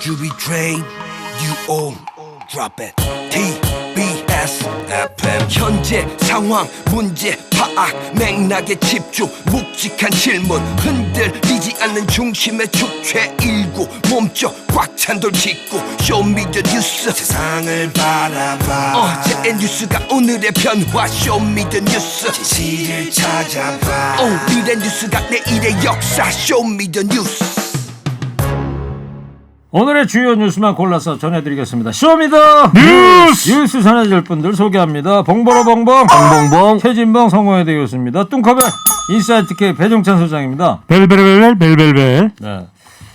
you be trained, you all drop it. TBS FM 현재 상황 문제 파악 맥락에 집중 묵직한 질문 흔들리지 않는 중심의 축제 일구 몸쪽 꽉 찬 돌직구 쇼미더뉴스 세상을 바라봐 어제의 뉴스가 오늘의 변화 쇼미더뉴스 진실을 찾아봐 오늘의 뉴스가 내일의 역사 쇼미더뉴스. 오늘의 주요 뉴스만 골라서 전해드리겠습니다. 쇼미더 뉴스 전해줄 분들 소개합니다. 봉보로 봉봉 최진봉 성공회대 교수입니다. 뚱커벨 인사이트 K 배종찬 소장입니다. 벨벨벨벨벨벨. 네,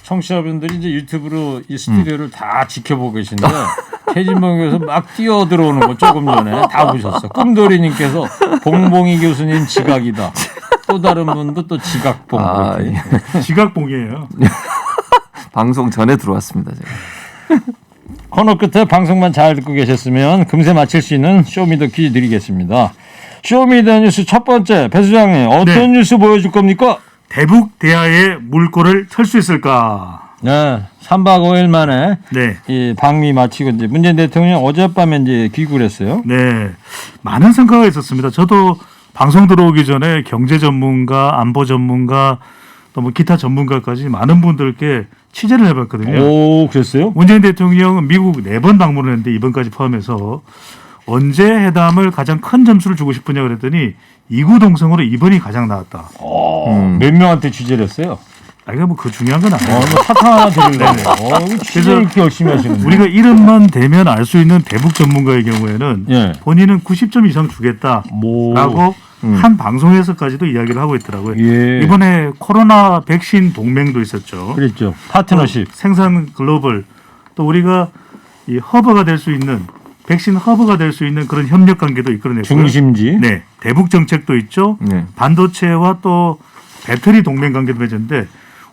청취자분들이 이제 유튜브로 이 스튜디오를 다 지켜보고 계신데 최진봉 교수 막 뛰어 들어오는 거 조금 전에 다 보셨어. 꿈돌이님께서 봉봉이 교수님 지각이다. 또 다른 분도 또 지각봉. 지각봉이에요. 방송 전에 들어왔습니다. 제가. 코너 끝에 방송만 잘 듣고 계셨으면 금세 맞힐 수 있는 쇼미더 퀴즈 드리겠습니다. 쇼미더 뉴스 첫 번째 배 수장님 어떤 뉴스 보여줄 겁니까? 대북 대하의 물꼬를 털 수 있을까? 네, 3박 5일 만에 네. 이 방미 마치고 이제 문재인 대통령 어젯밤에 이제 귀국을 했어요. 네, 많은 성과가 있었습니다. 저도 방송 들어오기 전에 경제 전문가, 안보 전문가, 또 뭐 기타 전문가까지 많은 분들께 취재를 해봤거든요. 오, 그랬어요? 문재인 대통령은 미국 4번 방문을 했는데 이번까지 포함해서 언제 회담을 가장 큰 점수를 주고 싶으냐 그랬더니 이구동성으로 이번이 가장 나왔다. 몇 명한테 취재를 했어요? 아, 이거 뭐 그 중요한 건 아니에요. 뭐 사탕 하나 드리려고. 취재를 이렇게 열심히 하시는데. 우리가 이름만 대면 알 수 있는 대북 전문가의 경우에는 예. 본인은 90점 이상 주겠다라고 뭐. 한 방송에서까지도 이야기를 하고 있더라고요. 예. 이번에 코로나 백신 동맹도 있었죠. 그랬죠. 파트너십. 생산 글로벌 또 우리가 이 허브가 될 수 있는 백신 허브가 될 수 있는 그런 협력 관계도 이끌어냈고요. 중심지. 네, 대북 정책도 있죠. 네. 반도체와 또 배터리 동맹 관계도 맺었는데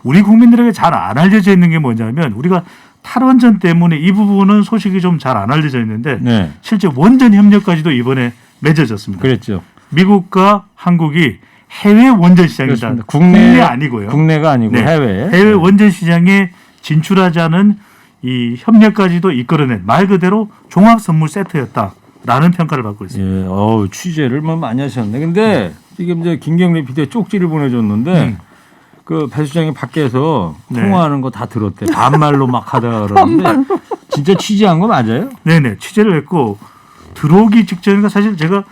우리 국민들에게 잘 안 알려져 있는 게 뭐냐면 우리가 탈원전 때문에 이 부분은 소식이 좀 잘 안 알려져 있는데 네. 실제 원전 협력까지도 이번에 맺어졌습니다. 그랬죠. 미국과 한국이 해외 원전 시장이다. 그렇습니다. 국내 아니고요. 국내가 아니고 네. 해외. 해외 원전 시장에 진출하자는 이 협력까지도 이끌어낸 말 그대로 종합 선물 세트였다라는 평가를 받고 있습니다. 예, 취재를 뭐 많이 하셨네. 근데 지금 이제 김경래 PD가 쪽지를 보내줬는데 그 배 수장이 밖에서 네. 통화하는 거 다 들었대. 반말로 막 하다가 그러는데 진짜 취재한 거 맞아요? 네네 취재를 했고 들어오기 직전인가 사실 제가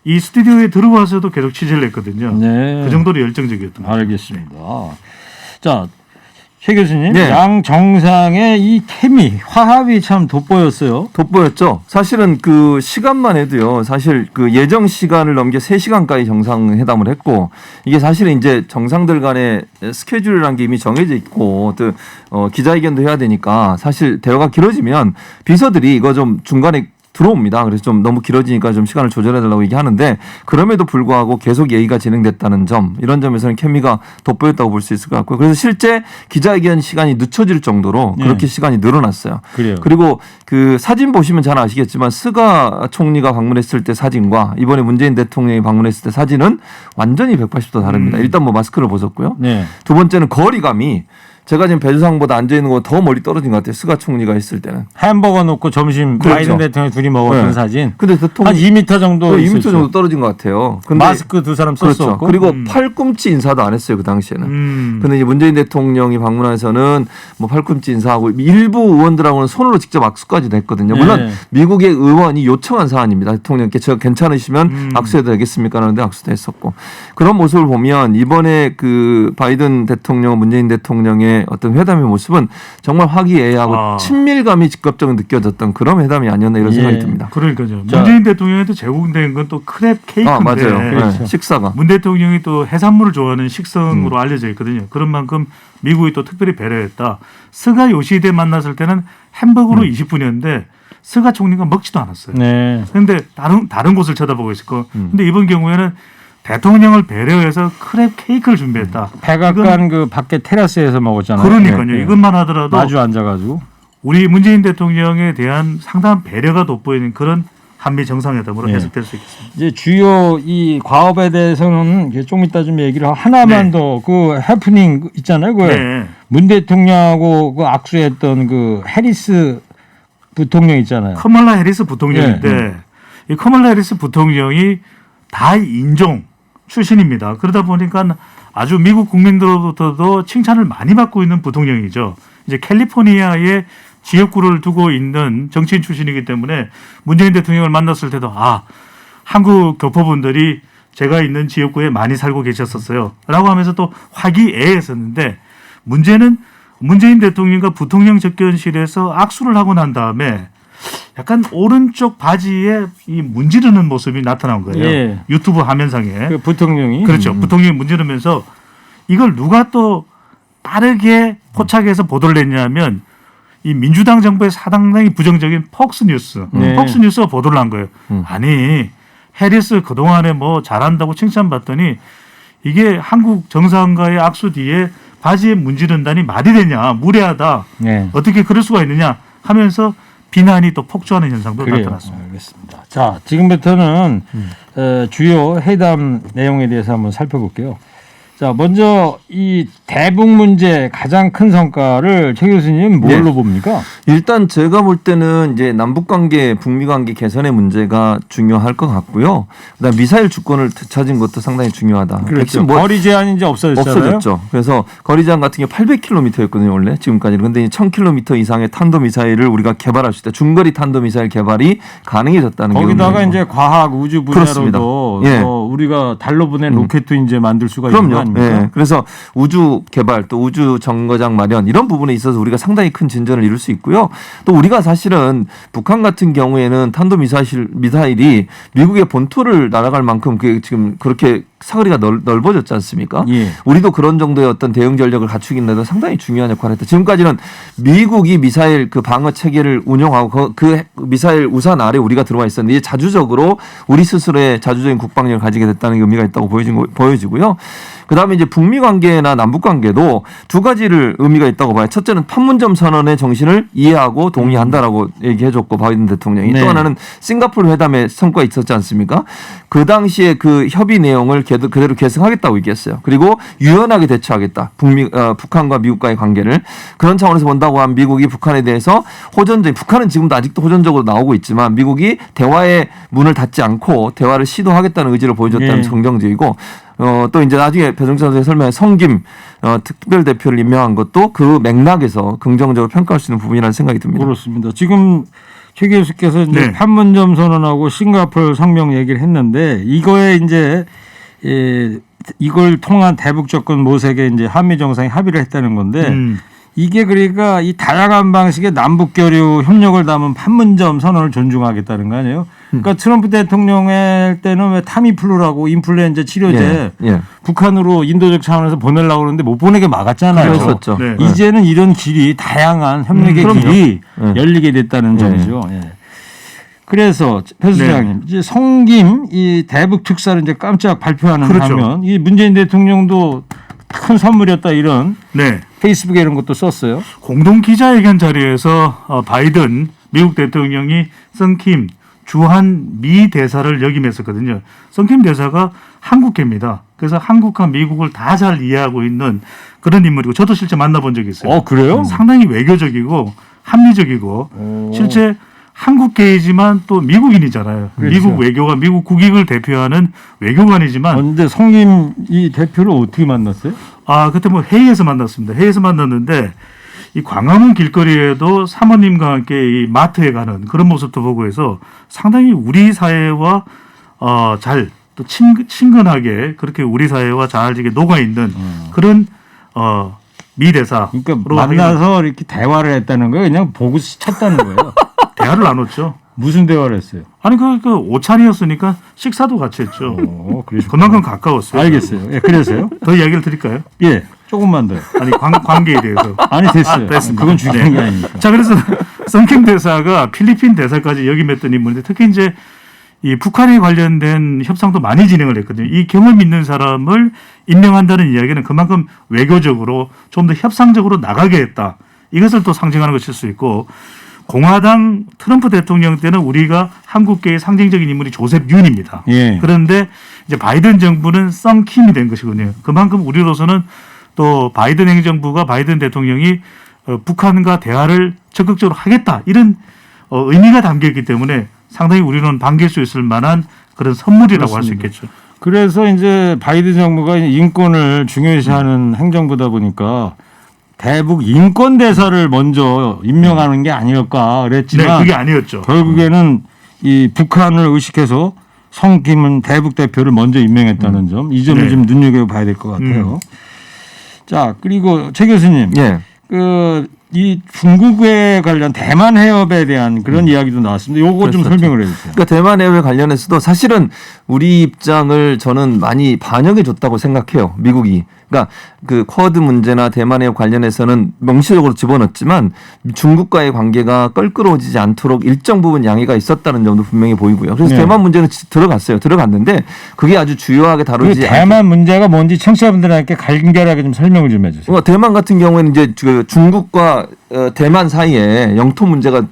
이 스튜디오에 들어와서도 계속 취재를 했거든요. 네. 그 정도로 열정적이었던 거죠. 알겠습니다. 자, 최 교수님, 네. 양 정상의 이 케미, 화합이 참 돋보였어요. 돋보였죠. 사실은 그 시간만 해도요. 사실 그 예정 시간을 넘겨 3시간까지 정상회담을 했고 이게 사실은 이제 정상들 간의 스케줄이라는 게 이미 정해져 있고 또 기자회견도 해야 되니까 사실 대화가 길어지면 비서들이 이거 좀 중간에 들어옵니다. 그래서 좀 너무 길어지니까 좀 시간을 조절해달라고 얘기하는데 그럼에도 불구하고 계속 얘기가 진행됐다는 점 이런 점에서는 케미가 돋보였다고 볼 수 있을 것 같고요. 그래서 실제 기자회견 시간이 늦춰질 정도로 그렇게 시간이 늘어났어요. 그래요. 그리고 그 사진 보시면 잘 아시겠지만 스가 총리가 방문했을 때 사진과 이번에 문재인 대통령이 방문했을 때 사진은 완전히 180도 다릅니다. 일단 뭐 마스크를 벗었고요. 네. 두 번째는 거리감이 제가 지금 배수상보다 앉아있는 거 더 멀리 떨어진 것 같아요. 스가 총리가 있을 때는. 햄버거 놓고 점심 그렇죠. 바이든 대통령 둘이 먹었던 네. 사진. 근데 한 2m 정도 2m 있었죠. 정도 떨어진 것 같아요. 근데 마스크 두 사람 썼었고. 그렇죠. 그리고 팔꿈치 인사도 안 했어요. 그 당시에는. 근데 이제 문재인 대통령이 방문해서는 뭐 팔꿈치 인사하고 일부 의원들하고는 손으로 직접 악수까지도 했거든요. 물론 네. 미국의 의원이 요청한 사안입니다. 대통령께 저 괜찮으시면 악수해도 되겠습니까? 하는데 악수도 했었고. 그런 모습을 보면 이번에 그 바이든 대통령, 문재인 대통령의 어떤 회담의 모습은 정말 화기애애하고 친밀감이 직접적으로 느껴졌던 그런 회담이 아니었나 이런 생각이 듭니다. 그러니까요. 문재인 대통령한테 제공된 건 또 크랩 케이크인데 맞아요. 그렇죠. 네, 식사가. 문 대통령이 또 해산물을 좋아하는 식성으로 알려져 있거든요. 그런 만큼 미국이 또 특별히 배려했다. 스가 요시히데 만났을 때는 햄버거로 20분이었는데 스가 총리가 먹지도 않았어요. 네. 그런데 다른 곳을 쳐다보고 있었고 근데 이번 경우에는 대통령을 배려해서 크랩 케이크를 준비했다. 백악관 그 밖에 테라스에서 먹었잖아요. 그러니까요. 네. 이것만 하더라도 마주 앉아가지고. 우리 문재인 대통령에 대한 상당한 배려가 돋보이는 그런 한미 정상회담으로 네. 해석될 수 있겠습니다. 이제 주요 이 과업에 대해서는 좀 이따 좀 얘기를 하고 하나만 네. 더 그 해프닝 있잖아요. 그 네. 문 대통령하고 그 악수했던 그 해리스 부통령 있잖아요. 커멀라 해리스 부통령인데 이 커멀라 해리스 부통령이 다인종 출신입니다. 그러다 보니까 아주 미국 국민들로부터도 칭찬을 많이 받고 있는 부통령이죠. 이제 캘리포니아에 지역구를 두고 있는 정치인 출신이기 때문에 문재인 대통령을 만났을 때도 한국 교포분들이 제가 있는 지역구에 많이 살고 계셨었어요. 라고 하면서 또 화기애애했었는데 문제는 문재인 대통령과 부통령 접견실에서 악수를 하고 난 다음에 약간 오른쪽 바지에 이 문지르는 모습이 나타난 거예요. 예. 유튜브 화면상에. 그 부통령이 그렇죠. 부통령이 문지르면서 이걸 누가 또 빠르게 포착해서 보도를 했냐면 이 민주당 정부의 상당히 부정적인 폭스뉴스. 네. 폭스뉴스가 보도를 한 거예요. 아니 해리스 그동안에 뭐 잘한다고 칭찬받더니 이게 한국 정상과의 악수 뒤에 바지에 문지른다니 말이 되냐. 무례하다. 네. 어떻게 그럴 수가 있느냐 하면서 비난이 또 폭주하는 현상도 그래요. 나타났습니다. 알겠습니다. 자, 지금부터는 주요 회담 내용에 대해서 한번 살펴볼게요. 자, 먼저 이 대북 문제 가장 큰 성과를 최 교수님 뭘로 봅니까? 일단 제가 볼 때는 이제 남북 관계, 북미 관계 개선의 문제가 중요할 것 같고요. 그다음 미사일 주권을 되찾은 것도 상당히 중요하다. 그렇죠. 뭐 거리 제한이 이제 없어졌잖아요. 없어졌죠. 그래서 거리 제한 같은 게 800km였거든요, 원래 지금까지는. 그런데 1000km 이상의 탄도 미사일을 우리가 개발할 수 있다. 중거리 탄도 미사일 개발이 가능해졌다는 게 거기다가 의미예요. 이제 과학 우주 분야로도 예. 우리가 달로 보낸 로켓도 이제 만들 수가 있는 거 그럼요. 아닙니까? 예. 그래서 우주 개발 또 우주 정거장 마련 이런 부분에 있어서 우리가 상당히 큰 진전을 이룰 수 있고요. 또 우리가 사실은 북한 같은 경우에는 탄도 미사일이 미국의 본토를 날아갈 만큼 그게 지금 그렇게 사거리가 넓어졌지 않습니까? 예. 우리도 그런 정도의 어떤 대응 전력을 갖추기는 데 상당히 중요한 역할을 했다. 지금까지는 미국이 미사일 그 방어 체계를 운용하고 그 미사일 우산 아래 우리가 들어와 있었는데 이제 자주적으로 우리 스스로의 자주적인 국방력을 가지게 됐다는 의미가 있다고 보여지고요. 그다음에 이제 북미 관계나 남북 관계도 두 가지를 의미가 있다고 봐요. 첫째는 판문점 선언의 정신을 이해하고 동의한다라고 얘기해줬고 바이든 대통령이 네. 또 하나는 싱가포르 회담의 성과가 있었지 않습니까? 그 당시에 그 협의 내용을 그대로 계승하겠다고 얘기했어요. 그리고 유연하게 대처하겠다. 북한과 미국과의 관계를 그런 차원에서 본다고 하면 미국이 북한에 대해서 북한은 지금도 아직도 호전적으로 나오고 있지만 미국이 대화의 문을 닫지 않고 대화를 시도하겠다는 의지를 보여줬다는 네. 긍정적이고 또 이제 나중에 배정찬 선생의 설명에 성김 특별대표를 임명한 것도 그 맥락에서 긍정적으로 평가할 수 있는 부분이라는 생각이 듭니다. 그렇습니다. 지금 최 교수께서 이제 네. 판문점 선언하고 싱가포르 성명 얘기를 했는데 이거에 이제 이걸 통한 대북 접근 모색에 이제 한미 정상이 합의를 했다는 건데 이게 그러니까 이 다양한 방식의 남북 교류 협력을 담은 판문점 선언을 존중하겠다는 거 아니에요? 그러니까 트럼프 대통령의 때는 왜 타미플루라고 인플루엔자 치료제 예. 북한으로 인도적 차원에서 보내려고 그러는데 못 보내게 막았잖아요. 그랬었죠. 네. 이제는 이런 길이 다양한 협력의 그럼요. 길이 네. 열리게 됐다는 점이죠. 예. 그래서 배 수장님 이제 성김 이 대북 특사를 이제 깜짝 발표하는 그렇죠. 장면, 이 문재인 대통령도 큰 선물이었다 이런 네. 페이스북에 이런 것도 썼어요. 공동 기자회견 자리에서 바이든 미국 대통령이 성킴 주한 미 대사를 역임했었거든요. 성킴 대사가 한국계입니다. 그래서 한국과 미국을 다 잘 이해하고 있는 그런 인물이고 저도 실제 만나본 적이 있어요. 그래요? 상당히 외교적이고 합리적이고 실제 한국계이지만 또 미국인이잖아요. 그렇죠. 미국 외교가 미국 국익을 대표하는 외교관이지만 근데 성김 이 대표를 어떻게 만났어요? 그때 뭐 회의에서 만났습니다. 회의에서 만났는데 이 광화문 길거리에도 사모님과 함께 이 마트에 가는 그런 모습도 보고 해서 상당히 우리 사회와 잘 또 친근하게 그렇게 우리 사회와 잘 이게 녹아 있는 그런 미 대사. 그러니까 만나서 이렇게 대화를 했다는 거예요. 그냥 보고 쳤다는 거예요. 대화를 나눴죠. 무슨 대화를 했어요? 아니 그 오찬이었으니까 식사도 같이 했죠. 그러시구나. 그만큼 가까웠어요. 알겠어요. 예, 그래서요? 더 이야기를 드릴까요? 예, 조금만 더요. 아니 관계에 대해서. 아니 됐어요. 됐습니다. 그건 중요한 게 네. 아니니까. 자 그래서 성킴 대사가 필리핀 대사까지 역임했던 인물인데 특히 이제 이 북한에 관련된 협상도 많이 진행을 했거든요. 이 경험 있는 사람을 임명한다는 이야기는 그만큼 외교적으로 좀 더 협상적으로 나가게 했다. 이것을 또 상징하는 것일 수 있고 공화당 트럼프 대통령 때는 우리가 한국계의 상징적인 인물이 조셉 윤입니다. 예. 그런데 이제 바이든 정부는 성킴이 된 것이군요. 그만큼 우리로서는 또 바이든 행정부가 바이든 대통령이 북한과 대화를 적극적으로 하겠다 이런 의미가 담겨 있기 때문에 상당히 우리는 반길 수 있을 만한 그런 선물이라고 할 수 있겠죠. 그래서 이제 바이든 정부가 인권을 중요시하는 행정부다 보니까 대북 인권 대사를 먼저 임명하는 게 아닐까 그랬지만 네, 그게 아니었죠. 결국에는 이 북한을 의식해서 성김은 대북 대표를 먼저 임명했다는 점, 이 점을 네. 좀 눈여겨봐야 될 것 같아요. 자, 그리고 최 교수님, 예. 이 중국에 관련 대만 해협에 대한 그런 이야기도 나왔습니다. 요거 좀 그랬었죠. 설명을 해주세요. 그러니까 대만 해협에 관련해서도 사실은 우리 입장을 저는 많이 반영해 줬다고 생각해요. 미국이. 그러니까 그 쿼드 문제나 대만 해협 관련해서는 명시적으로 집어넣었지만 중국과의 관계가 껄끄러워지지 않도록 일정 부분 양해가 있었다는 점도 분명히 보이고요. 그래서 네. 대만 문제는 들어갔어요. 들어갔는데 그게 아주 주요하게 그 다루지 대만 문제가 뭔지 청취자분들에게 간결하게 좀 설명을 좀 해주세요. 그러니까 대만 같은 경우에는 이제 그 중국과 대만 사이에 영토 문제가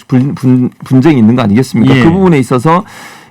분쟁이 있는 거 아니겠습니까? 예. 그 부분에 있어서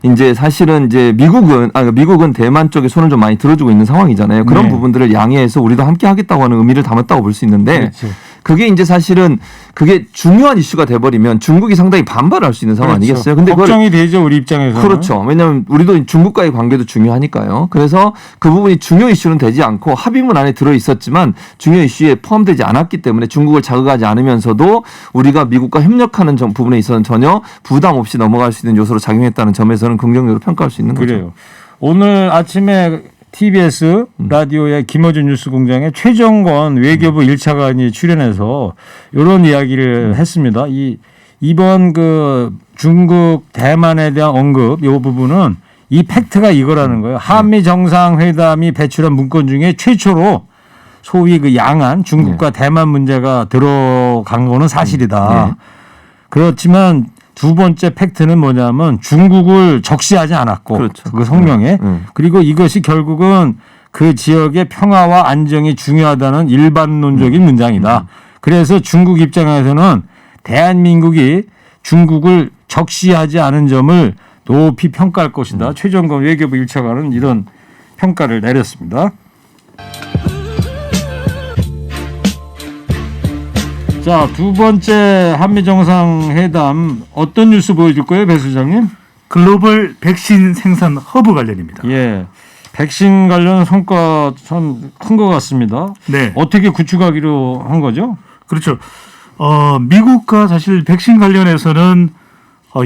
이제 사실은 이제 미국은 대만 쪽에 손을 좀 많이 들어주고 있는 상황이잖아요. 그런 네. 부분들을 양해해서 우리도 함께 하겠다고 하는 의미를 담았다고 볼 수 있는데 그렇죠. 그게 이제 사실은 그게 중요한 이슈가 돼버리면 중국이 상당히 반발할 수 있는 상황 그렇죠. 아니겠어요? 근데 그걸 걱정이 되죠, 우리 입장에서는. 그렇죠. 왜냐하면 우리도 중국과의 관계도 중요하니까요. 그래서 그 부분이 중요 이슈는 되지 않고 합의문 안에 들어 있었지만 중요 이슈에 포함되지 않았기 때문에 중국을 자극하지 않으면서도 우리가 미국과 협력하는 부분에 있어서는 전혀 부담 없이 넘어갈 수 있는 요소로 작용했다는 점에서는 긍정적으로 평가할 수 있는 거죠. 그래요. 오늘 아침에 TBS 라디오의 김어준 뉴스공장에 최정권 외교부 1차관이 출연해서 이런 이야기를 했습니다. 이번 그 중국 대만에 대한 언급 이 부분은 이 팩트가 이거라는 거예요. 한미 정상회담이 배출한 문건 중에 최초로 소위 그 양안 중국과 대만 문제가 들어간 거는 사실이다. 그렇지만 두 번째 팩트는 뭐냐면 중국을 적시하지 않았고 그렇죠. 그 성명에 그리고 이것이 결국은 그 지역의 평화와 안정이 중요하다는 일반론적인 문장이다. 그래서 중국 입장에서는 대한민국이 중국을 적시하지 않은 점을 높이 평가할 것이다. 최정권 외교부 1차관은 이런 평가를 내렸습니다. 자, 두 번째 한미 정상회담 어떤 뉴스 보여줄 거예요, 배 소장님? 글로벌 백신 생산 허브 관련입니다. 예, 백신 관련 성과 참 큰 것 같습니다. 네. 어떻게 구축하기로 한 거죠? 그렇죠. 미국과 사실 백신 관련해서는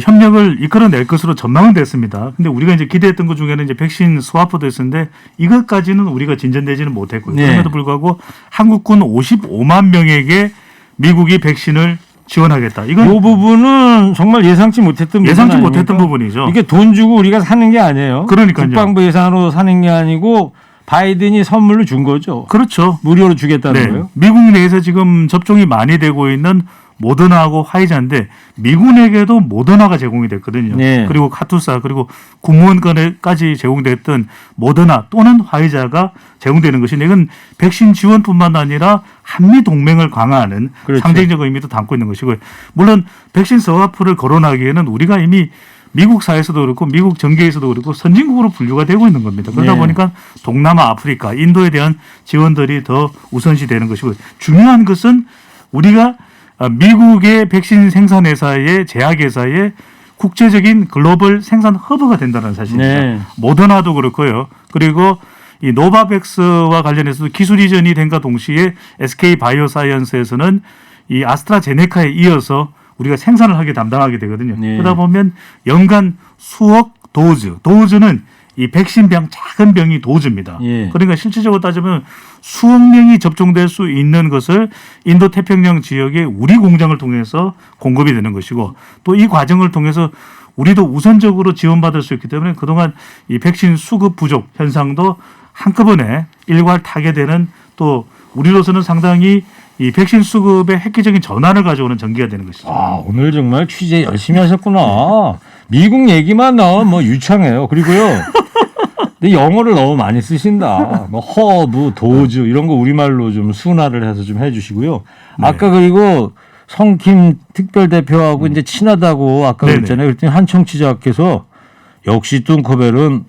협력을 이끌어낼 것으로 전망은 됐습니다. 근데 우리가 이제 기대했던 것 중에는 이제 백신 스와프도 있었는데 이것까지는 우리가 진전되지는 못했고요. 네. 그럼에도 불구하고 한국군 55만 명에게 미국이 백신을 지원하겠다. 이건 이 부분은 정말 예상치 못했던 부분 예상치 아닙니까? 못했던 부분이죠. 이게 돈 주고 우리가 사는 게 아니에요. 그러니까요. 국방부 예산으로 사는 게 아니고 바이든이 선물로 준 거죠. 그렇죠. 무료로 주겠다는 네. 거예요. 미국 내에서 지금 접종이 많이 되고 있는 모더나하고 화이자인데 미군에게도 모더나가 제공이 됐거든요. 네. 그리고 카투사 그리고 군무원까지 제공됐던 모더나 또는 화이자가 제공되는 것인데 이건 백신 지원뿐만 아니라 한미 동맹을 강화하는 그렇죠. 상징적 의미도 담고 있는 것이고요. 물론 백신 스와프를 거론하기에는 우리가 이미 미국 사회에서도 그렇고 미국 정계에서도 그렇고 선진국으로 분류가 되고 있는 겁니다. 그러다 네. 보니까 동남아, 아프리카, 인도에 대한 지원들이 더 우선시 되는 것이고 중요한 것은 우리가 미국의 백신 생산 회사의 제약 회사의 국제적인 글로벌 생산 허브가 된다는 사실입니다. 네. 모더나도 그렇고요. 그리고 이 노바백스와 관련해서도 기술 이전이 된과 동시에 SK 바이오사이언스에서는 이 아스트라제네카에 이어서 우리가 생산을 하게 담당하게 되거든요. 네. 그러다 보면 연간 수억 도즈는 이 백신병 작은 병이 도즈입니다. 예. 그러니까 실질적으로 따지면 수억 명이 접종될 수 있는 것을 인도 태평양 지역의 우리 공장을 통해서 공급이 되는 것이고 또 이 과정을 통해서 우리도 우선적으로 지원받을 수 있기 때문에 그동안 이 백신 수급 부족 현상도 한꺼번에 일괄타게 되는 또 우리로서는 상당히 이 백신 수급의 획기적인 전환을 가져오는 전기가 되는 것이죠. 아, 오늘 정말 취재 열심히 하셨구나. 미국 얘기만 나오면 뭐 유창해요. 그리고요. 근데 영어를 너무 많이 쓰신다. 뭐 허브, 도즈 이런 거 우리말로 좀 순화를 해서 좀 해주시고요. 네. 아까 그리고 성킴 특별대표하고 이제 친하다고 아까 네네. 그랬잖아요. 그랬더니 한 청취자께서 역시 뚱커벨은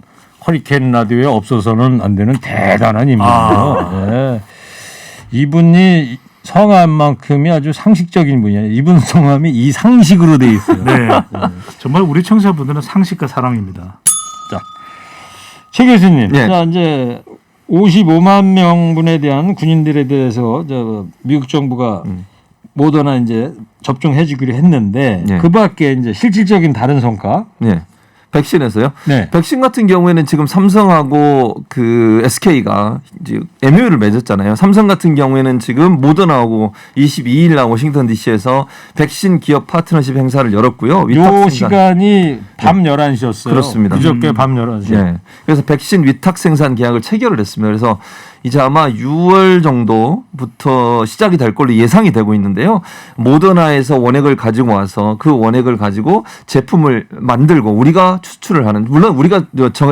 허리케인 라디오에 없어서는 안 되는 대단한 인물이에요. 네. 이분이 성함만큼이 아주 상식적인 분이에요. 이분 성함이 이상식으로 돼 있어요. 네. 정말 우리 청취자분들은 상식과 사랑입니다. 자, 최 교수님, 네. 자 이제 55만 명분에 대한 군인들에 대해서 미국 정부가 모더나 이제 접종해주기로 했는데 네. 그밖에 이제 실질적인 다른 성과. 네. 백신에서요. 네. 백신 같은 경우에는 지금 삼성하고 그 SK가 이제 MOU를 맺었잖아요. 삼성 같은 경우에는 지금 모더나하고 22일 날 워싱턴 DC에서 백신 기업 파트너십 행사를 열었고요. 위탁 요 생산. 시간이 밤 11시였어요. 그렇습니다. 그저께 밤 11시. 네. 그래서 백신 위탁 생산 계약을 체결을 했습니다. 그래서 이제 아마 6월 정도부터 시작이 될 걸로 예상이 되고 있는데요. 모더나에서 원액을 가지고 와서 그 원액을 가지고 제품을 만들고 우리가 추출을 하는, 물론 우리가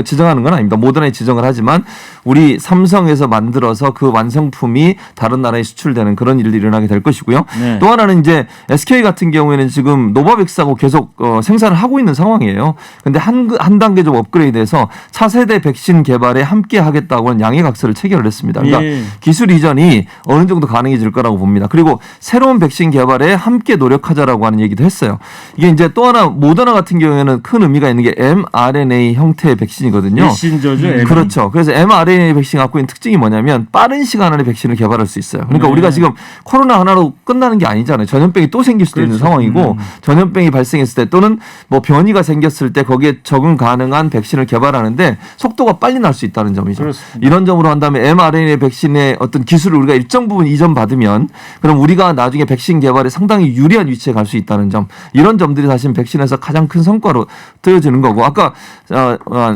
지정하는 건 아닙니다. 모더나에 지정을 하지만 우리 삼성에서 만들어서 그 완성품이 다른 나라에 수출되는 그런 일들이 일어나게 될 것이고요. 네. 또 하나는 이제 SK 같은 경우에는 지금 노바백스하고 계속 생산을 하고 있는 상황이에요. 근데 한 단계 좀 업그레이드해서 차세대 백신 개발에 함께 하겠다고 하는 양해각서를 체결을 했습니다. 그러니까 예. 기술 이전이 어느 정도 가능해질 거라고 봅니다. 그리고 새로운 백신 개발에 함께 노력하자라고 하는 얘기도 했어요. 이게 이제 또 하나 모더나 같은 경우에는 큰 의미가 있는 게 mRNA 형태의 백신이거든요. 메신저죠. M. 그렇죠. 그래서 mRNA 백신이 갖고 있는 특징이 뭐냐면 빠른 시간 안에 백신을 개발할 수 있어요. 그러니까 네. 우리가 지금 코로나 하나로 끝나는 게 아니잖아요. 전염병이 또 생길 수도 있는 그렇죠. 상황이고 전염병이 발생했을 때 또는 뭐 변이가 생겼을 때 거기에 적응 가능한 백신을 개발하는데 속도가 빨리 날 수 있다는 점이죠. 그렇습니다. 이런 점으로 한다면 mRNA 백신의 어떤 기술을 우리가 일정 부분 이전받으면 그럼 우리가 나중에 백신 개발에 상당히 유리한 위치에 갈 수 있다는 점, 이런 점들이 사실 백신에서 가장 큰 성과로 뜨여지는 거고, 아까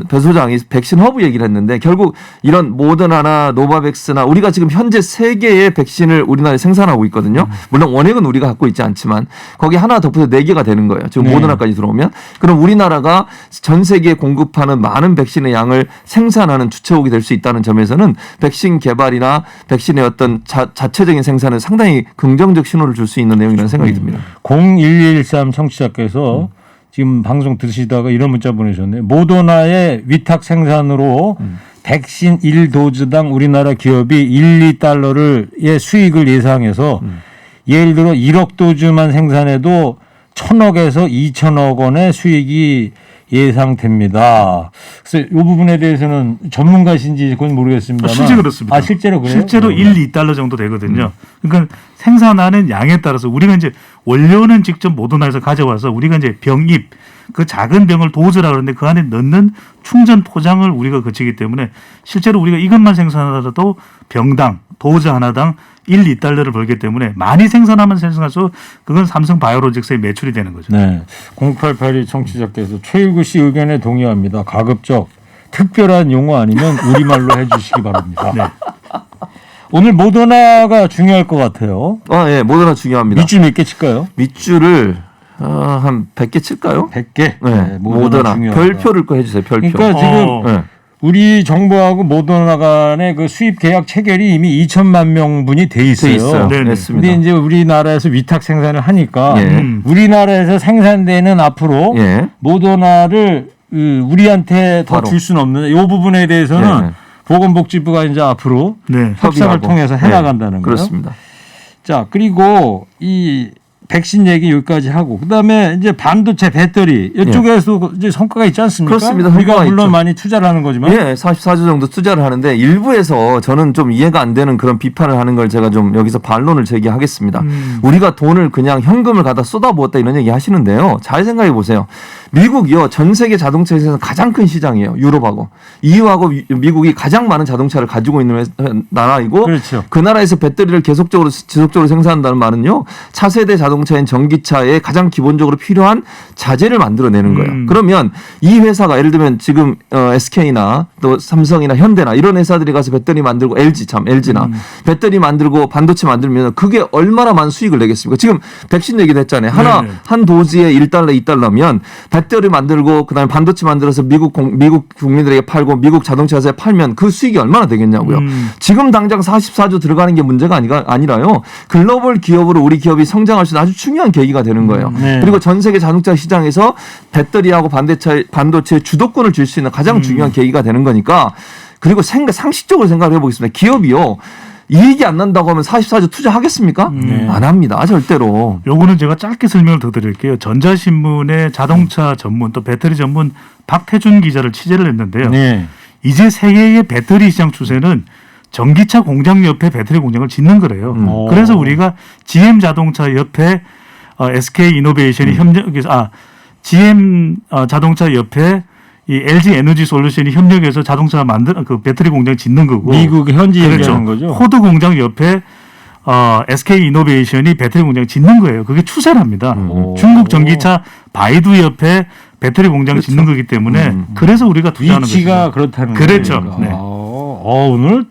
배 소장이 백신 허브 얘기를 했는데 결국 이런 모더나나 노바백스나 우리가 지금 현재 3개의 백신을 우리나라에 생산하고 있거든요. 물론 원액은 우리가 갖고 있지 않지만 거기 하나 덧붙여 4개가 되는 거예요. 지금 네. 모더나까지 들어오면. 그럼 우리나라가 전 세계에 공급하는 많은 백신의 양을 생산하는 주체국이 될 수 있다는 점에서는 백신 개발이나 백신의 어떤 자체적인 생산은 상당히 긍정적 신호를 줄 수 있는 내용이라는 생각이 듭니다. 0113 청취자께서 지금 방송 들으시다가 이런 문자 보내셨네요. 모더나의 위탁 생산으로 백신 1도즈당 우리나라 기업이 1, 2달러의 수익을 예상해서 예를 들어 1억 도즈만 생산해도 1,000억에서 2,000억 원의 수익이 예상됩니다. 그래서 이 부분에 대해서는 전문가신지 그건 모르겠습니다만 실제 그렇습니다. 아, 실제로 그래요? 실제로 1, 2달러 정도 되거든요. 그러니까 생산하는 양에 따라서 우리가 이제 원료는 직접 모더나에서 가져와서 우리가 이제 병입, 그 작은 병을 도즈라 그러는데 그 안에 넣는 충전 포장을 우리가 거치기 때문에 실제로 우리가 이것만 생산하더라도 병당, 도즈 하나당 1, 2달러를 벌기 때문에 많이 생산하면 생산할수록 그건 삼성 바이오로직스의 매출이 되는 거죠. 네. 0882 청취자께서 최일구 씨 의견에 동의합니다. 가급적 특별한 용어 아니면 우리말로 해주시기 바랍니다. 네. 오늘 모더나가 중요할 것 같아요. 예, 모더나 중요합니다. 밑줄 몇 개 칠까요? 밑줄을 한 100개 칠까요? 100개. 네, 모더나. 중요하다. 별표를 거 해주세요. 별표. 그러니까 지금 어. 네. 우리 정부하고 모더나 간의 그 수입 계약 체결이 이미 2천만 명분이 돼 있어요. 돼 있어요. 네네. 됐습니다. 근데 이제 우리나라에서 위탁 생산을 하니까 예. 우리나라에서 생산되는 앞으로 예. 모더나를 우리한테 더 바로. 줄 수는 없는데 이 부분에 대해서는 예. 보건복지부가 이제 앞으로 네. 협상을 협의하고. 통해서 해나간다는 네, 거예요. 그렇습니다. 자, 그리고 이 백신 얘기 여기까지 하고 그다음에 이제 반도체 배터리 이쪽에서 이제 성과가 있지 않습니까? 그렇습니다. 우리가 성과가 물론 있죠. 많이 투자를 하는 거지만 예, 44조 정도 투자를 하는데 일부에서 저는 좀 이해가 안 되는 그런 비판을 하는 걸 제가 좀 여기서 반론을 제기하겠습니다. 우리가 돈을 그냥 현금을 갖다 쏟아부었다 이런 얘기 하시는데요. 잘 생각해 보세요. 미국이요, 전 세계 자동차에서 가장 큰 시장이에요. 유럽하고. EU하고 미국이 가장 많은 자동차를 가지고 있는 나라이고 그렇죠. 그 나라에서 배터리를 계속적으로 지속적으로 생산한다는 말은요. 차세대 자동차인 전기차에 가장 기본적으로 필요한 자재를 만들어내는 거예요. 그러면 이 회사가 예를 들면 지금 SK나 또 삼성이나 현대나 이런 회사들이 가서 배터리 만들고 LG나 배터리 만들고 반도체 만들면 그게 얼마나 많은 수익을 내겠습니까? 지금 백신 얘기도 했잖아요. 하나 네네. 한 도즈에 1달러, 2달러면 배터리 만들고 그다음에 반도체 만들어서 미국 국민들에게 팔고 미국 자동차 회사에 팔면 그 수익이 얼마나 되겠냐고요. 지금 당장 44조 들어가는 게 문제가 아니라요. 글로벌 기업으로 우리 기업이 성장할 수 있는 아주 중요한 계기가 되는 거예요. 네. 그리고 전 세계 자동차 시장에서 배터리하고 반도체의 주도권을 줄 수 있는 가장 중요한 계기가 되는 거니까. 그리고 상식적으로 생각을 해보겠습니다. 기업이요. 이익이 안 난다고 하면 44조 투자하겠습니까? 안 합니다. 절대로. 요거는 제가 짧게 설명을 더 드릴게요. 전자신문의 자동차 전문 또 배터리 전문 박태준 기자를 취재를 했는데요. 네. 이제 세계의 배터리 시장 추세는 전기차 공장 옆에 배터리 공장을 짓는 거래요. 그래서 우리가 GM 자동차 옆에 SK 이노베이션이 협력해서 GM 자동차 옆에 이 LG 에너지 솔루션이 협력해서 자동차 그 배터리 공장 짓는 거고 미국 현지 그렇죠. 얘기하는 거죠. 포드 공장 옆에 SK 이노베이션이 배터리 공장 짓는 거예요. 그게 추세랍니다. 중국 전기차 바이두 옆에 배터리 공장을 짓는 거기 때문에 그래서 우리가 투자하는 거죠. 위치가 그렇다는 그렇죠. 거죠. 네. 오늘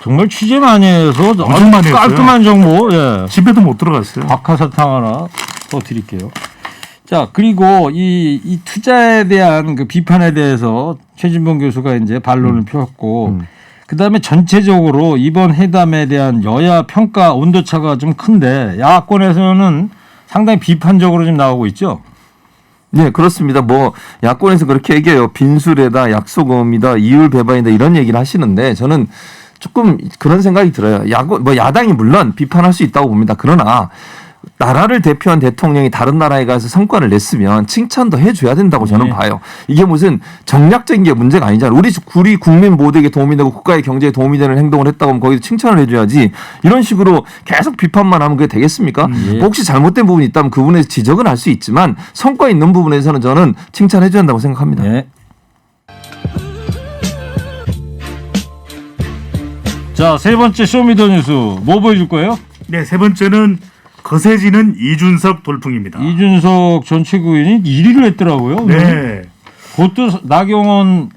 정말 취재 많이 해서 엄청 많이 했어요. 깔끔한 정보. 예. 집에도 못 들어갔어요. 박하사탕 하나 더 드릴게요. 자, 그리고 이 투자에 대한 그 비판에 대해서 최진봉 교수가 이제 반론을 폈고, 그 다음에 전체적으로 이번 회담에 대한 여야 평가 온도차가 좀 큰데, 야권에서는 상당히 비판적으로 좀 나오고 있죠. 네, 그렇습니다. 뭐 야권에서 그렇게 얘기해요. 빈술에다 약속음이다, 이율 배반이다 이런 얘기를 하시는데 저는 조금 그런 생각이 들어요. 야당이 물론 비판할 수 있다고 봅니다. 그러나 나라를 대표한 대통령이 다른 나라에 가서 성과를 냈으면 칭찬도 해줘야 된다고 저는 봐요. 이게 무슨 정략적인 게 문제가 아니잖아요. 우리 국민 모두에게 도움이 되고 국가의 경제에 도움이 되는 행동을 했다고 하면 거기서 칭찬을 해줘야지 이런 식으로 계속 비판만 하면 그게 되겠습니까? 뭐 혹시 잘못된 부분이 있다면 그 부분에서 지적은 할 수 있지만 성과 있는 부분에서는 저는 칭찬해줘야 한다고 생각합니다. 네. 자, 세 번째 쇼미더뉴스 뭐 보여줄 거예요? 네, 세 번째는 거세지는 이준석 돌풍입니다. 이준석 전 최고위원이 1위를 했더라고요. 네. 그것도 나경원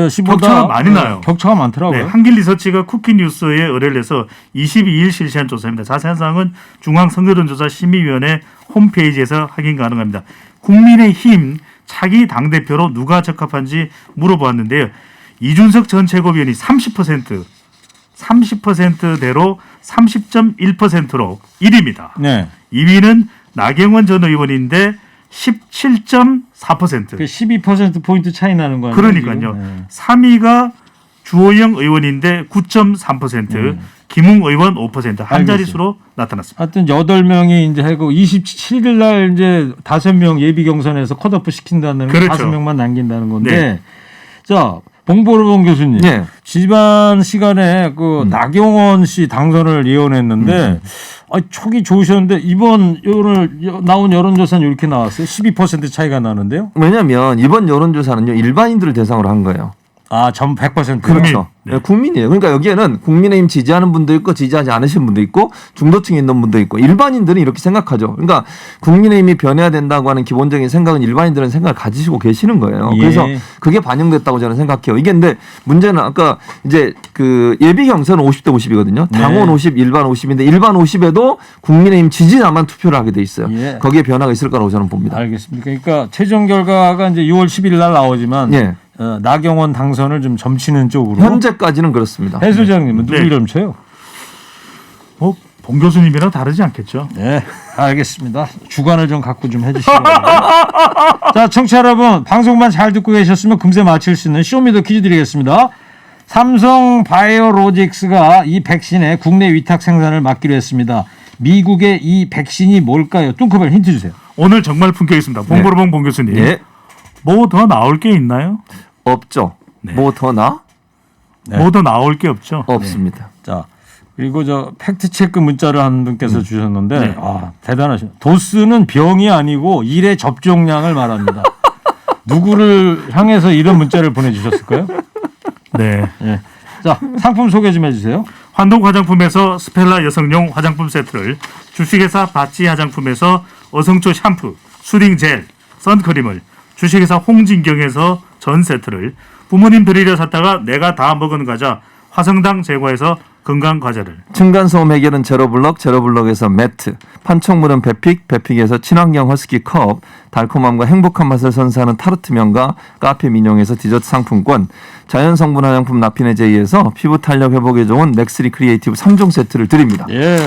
씨보다 격차가 많이 나요. 격차가 많더라고요. 네, 한길리서치가 쿠키뉴스에 의뢰를 해서 22일 실시한 조사입니다. 자세한 사항은 중앙선거론조사 심의위원회 홈페이지에서 확인 가능합니다. 국민의힘 차기 당대표로 누가 적합한지 물어보았는데요. 이준석 전 최고위원이 30%대로 30.1%로 1위입니다. 네. 2위는 나경원 전 의원인데 17.4%. 그 12%포인트 차이 나는 거예요. 그러니까요. 네. 3위가 주호영 의원인데 9.3%, 김웅 의원 5%, 한 자릿수로 나타났습니다. 하여튼 8명이 이제 하고 27일 날 이제 5명 예비 경선에서 컷오프 시킨다는 그렇죠. 5명만 남긴다는 건데. 네. 자, 봉보르봉 교수님. 네. 지난 시간에 그 나경원 씨 당선을 예언했는데 촉이 좋으셨는데 이번 나온 여론조사는 이렇게 나왔어요. 12% 차이가 나는데요. 왜냐하면 이번 여론조사는요 일반인들을 대상으로 한 거예요. 전 100%. 그렇죠. 네. 국민이에요. 그러니까 여기에는 국민의힘 지지하는 분도 있고 지지하지 않으신 분도 있고 중도층에 있는 분도 있고 일반인들은 이렇게 생각하죠. 그러니까 국민의힘이 변해야 된다고 하는 기본적인 생각은 일반인들은 생각을 가지시고 계시는 거예요. 예. 그래서 그게 반영됐다고 저는 생각해요. 이게 근데 문제는 아까 이제 그 예비 경선은 50대 50이거든요. 당원 50, 일반 50인데 일반 50에도 국민의힘 지지자만 투표를 하게 돼 있어요. 예. 거기에 변화가 있을 거라고 저는 봅니다. 알겠습니다. 그러니까 최종 결과가 이제 6월 10일 날 나오지만 예. 나경원 당선을 좀 점치는 쪽으로. 현재까지는 그렇습니다. 해 소장님은 누구 점쳐요? 봉 교수님이랑 다르지 않겠죠? 네, 알겠습니다. 주관을 좀 갖고 좀 해주시기 바랍니다. 자, 청취자 여러분, 방송만 잘 듣고 계셨으면 금세 맞힐 수 있는 쇼미더 퀴즈 드리겠습니다. 삼성 바이오로직스가 이 백신의 국내 위탁 생산을 맡기로 했습니다. 미국의 이 백신이 뭘까요? 뚱커벨 힌트 주세요. 오늘 정말 품격있습니다. 봉보르봉 봉 교수님. 예. 뭐 더 나올 게 있나요? 없죠. 네. 뭐 더 나? 네. 뭐 더 나올 게 없죠. 없습니다. 자, 그리고 저 팩트 체크 문자를 한 분께서 주셨는데 네. 대단하십니다. 도스는 병이 아니고 일의 접종량을 말합니다. 누구를 향해서 이런 문자를 보내주셨을까요? 네. 네. 자, 상품 소개 좀 해주세요. 환동 화장품에서 스펠라 여성용 화장품 세트를, 주식회사 바찌 화장품에서 어성초 샴푸, 수딩 젤, 선크림을, 주식회사 홍진경에서 전 세트를, 부모님 드리려 샀다가 내가 다 먹은 과자 화성당 제과에서 건강 과자를, 층간소음 해결은 제로블럭, 제로블럭에서 매트, 판촉물은 베픽, 베픽에서 친환경 허스키 컵, 달콤함과 행복한 맛을 선사하는 타르트면과 카페 민용에서 디저트 상품권, 자연성분 화장품 나피네 제이에서 피부 탄력 회복에 좋은 맥스리 크리에이티브 3종 세트를 드립니다. 예.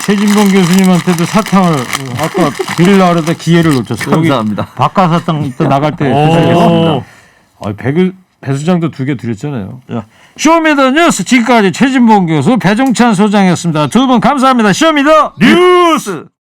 최진봉 교수님한테도 사탕을 아까 드리려고 하려다 기회를 놓쳤어요. 감사합니다. 여기 박하사탕 이따 나갈 때 오. 드리겠습니다. 배수장도 2개 드렸잖아요. 자, 쇼미더뉴스 지금까지 최진봉 교수, 배종찬 소장이었습니다. 두 분 감사합니다. 쇼미더 뉴스.